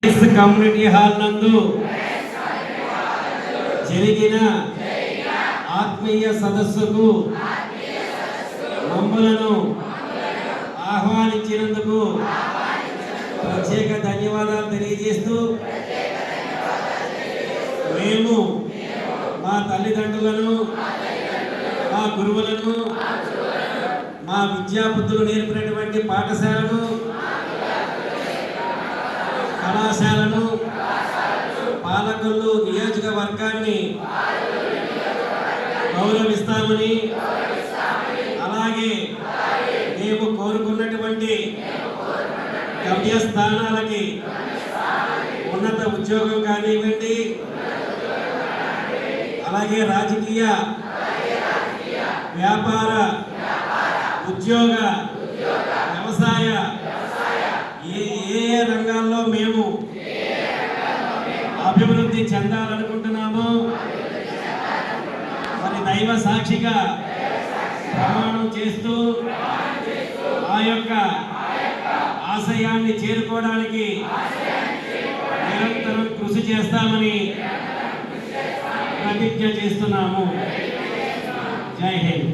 Community hall నందు జరిగిన ఆత్మీయ సదస్సుకు మమ్మలను ఆహ్వానించినందుకు ప్రత్యేక ధన్యవాదాలు తెలియజేస్తూ మేము మా తల్లిదండ్రులను, మా గురువులను, మా విద్యాబుద్ధులు నేర్పినటువంటి పాఠశాలను, కళాశాలను, పాలకొల్లు నియోజకవర్గాన్ని గౌరవిస్తామని, అలాగే మేము కోరుకున్నటువంటి గమ్యస్థానాలకి ఉన్నత ఉద్యోగం కానివ్వండి, అలాగే రాజకీయ, వ్యాపార, ఉద్యోగ, వ్యవసాయ ఏ రంగాల్లో మేము అభివృద్ధి చెందాలనుకుంటున్నామో మరి దైవ సాక్షిగా ప్రమాణం చేస్తూ ఆ యొక్క ఆశయాన్ని చేరుకోవడానికి నిరంతరం కృషి చేస్తామని ప్రతిజ్ఞ చేస్తున్నాము. జై హింద్.